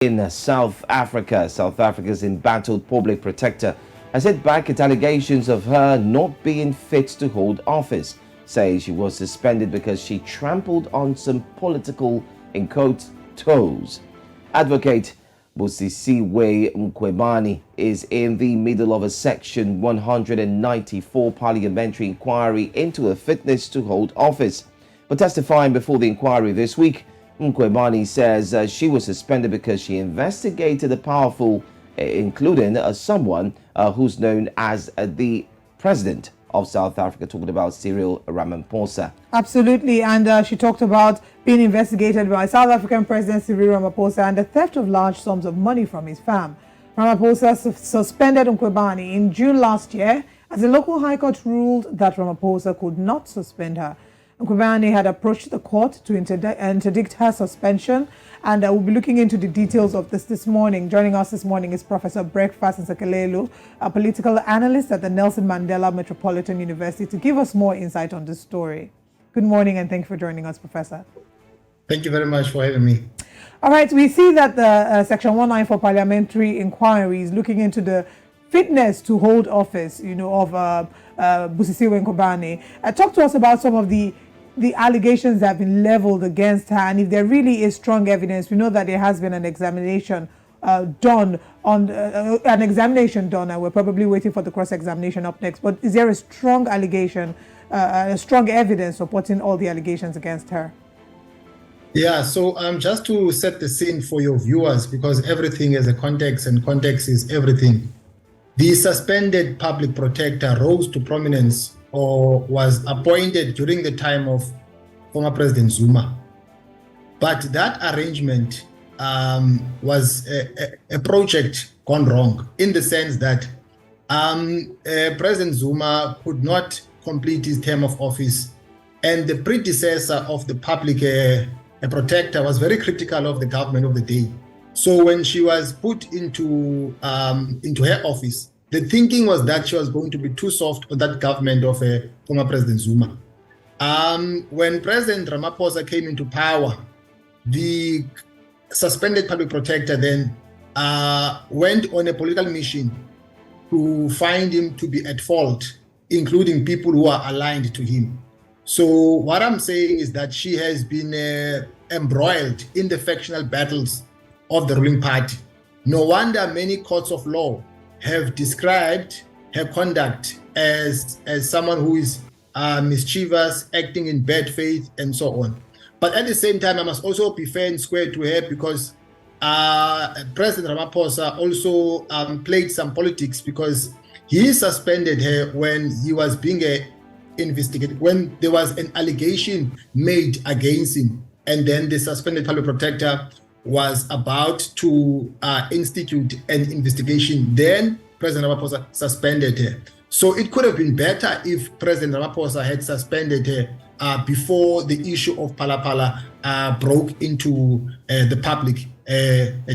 In South Africa, South Africa's embattled public protector has hit back at allegations of her not being fit to hold office, saying she was suspended because she trampled on some political, in quotes, toes. Advocate Busiswe Mkhwebane is in the middle of a Section 194 parliamentary inquiry into her fitness to hold office. But testifying before the inquiry this week, Mkhwebane says she was suspended because she investigated a powerful, including someone who's known as the president of South Africa, talking about Cyril Ramaphosa. Absolutely, and she talked about being investigated by South African President Cyril Ramaphosa and the theft of large sums of money from his farm. Ramaphosa suspended Mkhwebane in June last year as the local high court ruled that Ramaphosa could not suspend her. Mkhwebane had approached the court to interdict her suspension, and we'll be looking into the details of this morning. Joining us this morning is Professor Breakfast Nsekelelo, a political analyst at the Nelson Mandela Metropolitan University, to give us more insight on this story. Good morning, and thank you for joining us, Professor. Thank you very much for having me. All right, we see that the Section 194 parliamentary inquiry is looking into the fitness to hold office, of Busiswe Mkhwebane. Talk to us about some of the allegations that have been leveled against her, and if there really is strong evidence. We know that there has been an examination done, and we're probably waiting for the cross-examination up next. But is there a strong allegation, a strong evidence supporting all the allegations against her? Yeah, so just to set the scene for your viewers, because everything has a context and context is everything. The suspended public protector rose to prominence or was appointed during the time of former President Zuma. But that arrangement was a project gone wrong, in the sense that President Zuma could not complete his term of office, and the predecessor of the public protector was very critical of the government of the day. So when she was put into her office, the thinking was that she was going to be too soft on that government of former President Zuma. When President Ramaphosa came into power, the suspended public protector then went on a political mission to find him to be at fault, including people who are aligned to him. So what I'm saying is that she has been embroiled in the factional battles of the ruling party. No wonder many courts of law have described her conduct as someone who is mischievous, acting in bad faith, and so on. But at the same time, I must also be fair and square to her, because President Ramaphosa also played some politics, because he suspended her when he was being investigated, when there was an allegation made against him, and then the suspended public protector was about to institute an investigation. Then President Ramaphosa suspended her. So it could have been better if President Ramaphosa had suspended her before the issue of Phala broke into the public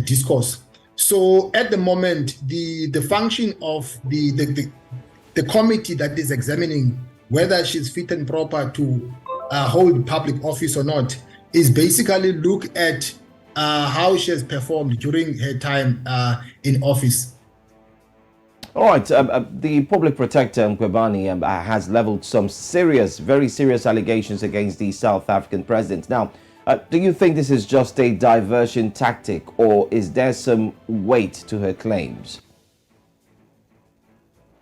discourse. So at the moment, the function of the committee that is examining whether she's fit and proper to hold public office or not is basically look at how she has performed during her time in office. All right, the public protector Mkhwebane has leveled some very serious allegations against the South African president. Now, do you think this is just a diversion tactic, or is there some weight to her claims?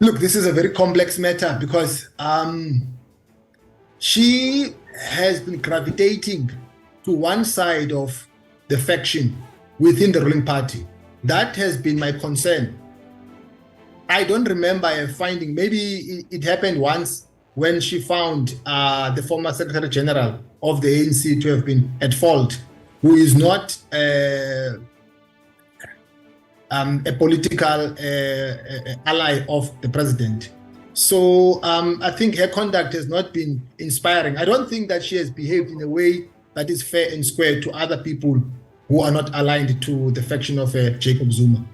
Look, this is a very complex matter, because she has been gravitating to one side of the faction within the ruling party. That has been my concern. I don't remember a finding, maybe it happened once when she found the former Secretary General of the ANC to have been at fault, who is not a political ally of the president. So I think her conduct has not been inspiring. I don't think that she has behaved in a way that is fair and square to other people who are not aligned to the faction of Jacob Zuma.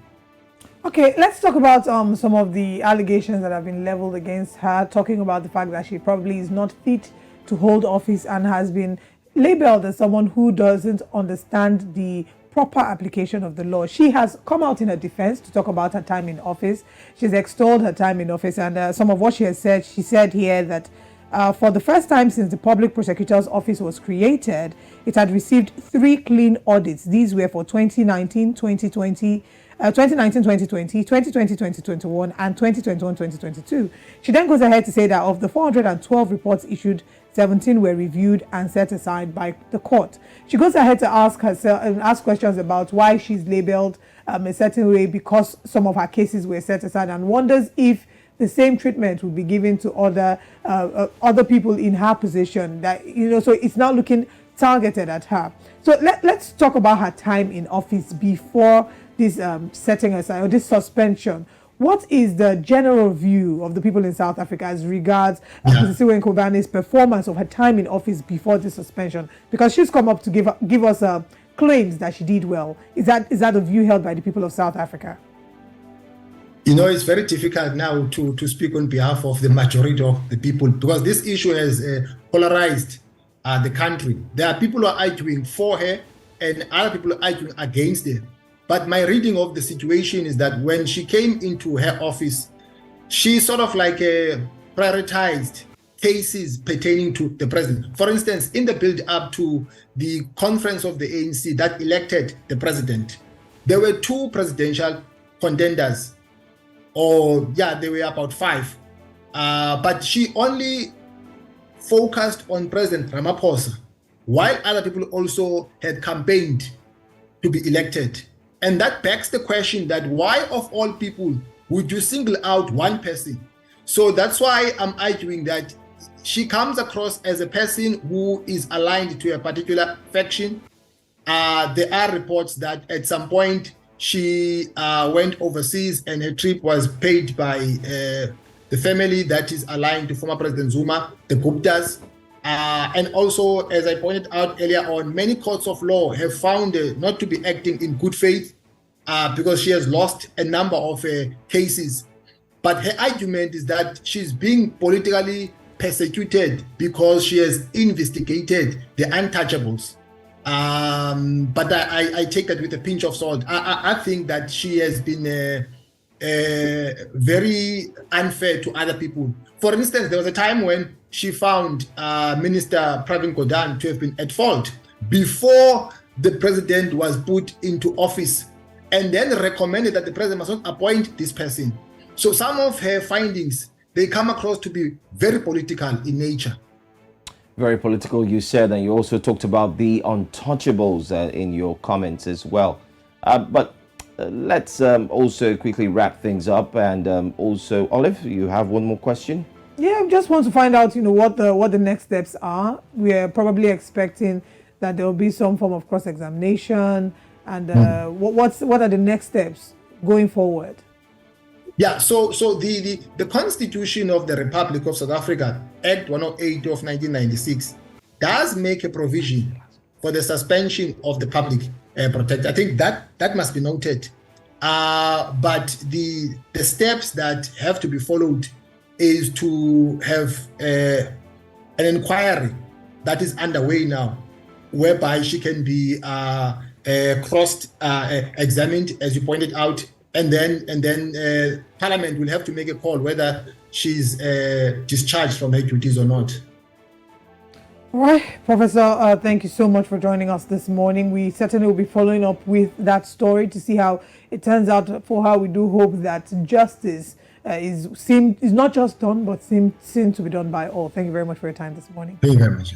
Okay, let's talk about some of the allegations that have been leveled against her, talking about the fact that she probably is not fit to hold office and has been labeled as someone who doesn't understand the proper application of the law. She has come out in her defense to talk about her time in office. She's extolled her time in office, and some of what she has said, she said here that for the first time since the Public Prosecutor's Office was created, it had received 3 clean audits. These were for 2019, 2020, 2019-2020, 2020-2021, and 2021-2022. She then goes ahead to say that of the 412 reports issued, 17 were reviewed and set aside by the court. She goes ahead to ask herself and ask questions about why she's labeled a certain way because some of her cases were set aside, and wonders if the same treatment would be given to other people in her position. That, you know, so it's now looking targeted at her. So let's talk about her time in office before this setting aside or this suspension. What is the general view of the people in South Africa as regards Busiswe Mkhwebane's performance of her time in office before the suspension? Because she's come up to give us claims that she did well. Is that the view held by the people of South Africa? You know, it's very difficult now to speak on behalf of the majority of the people because this issue has polarized the country. There are people who are arguing for her and other people are arguing against her. But my reading of the situation is that when she came into her office, she sort of like prioritized cases pertaining to the president. For instance, in the build-up to the conference of the ANC that elected the president, there were 2 presidential contenders. There were about 5. But she only focused on President Ramaphosa, while other people also had campaigned to be elected. And that begs the question that why of all people would you single out one person? So that's why I'm arguing that she comes across as a person who is aligned to a particular faction. There are reports that at some point she went overseas and her trip was paid by the family that is aligned to former President Zuma, the Guptas. And also, as I pointed out earlier on, many courts of law have found her not to be acting in good faith because she has lost a number of cases. But her argument is that she's being politically persecuted because she has investigated the untouchables. But I take that with a pinch of salt. I think that she has been very unfair to other people. For instance, there was a time when she found Minister Pravin Gordhan to have been at fault before the president was put into office, and then recommended that the president must not appoint this person. So some of her findings, they come across to be very political in nature. Very political, you said, and you also talked about the untouchables in your comments as well. But let's also quickly wrap things up. And also, Olive, you have one more question? Yeah, I just want to find out, what the next steps are. We are probably expecting that there will be some form of cross-examination. And what are the next steps going forward? Yeah, so the Constitution of the Republic of South Africa, Act 108 of 1996, does make a provision for the suspension of the public protector. I think that must be noted. But the steps that have to be followed is to have an inquiry that is underway now, whereby she can be examined, as you pointed out, and then Parliament will have to make a call whether she's discharged from her duties or not. All right, Professor, thank you so much for joining us this morning. We certainly will be following up with that story to see how it turns out for her. We do hope that justice is not just done, but seem to be done by all. Thank you very much for your time this morning. Thank you very much.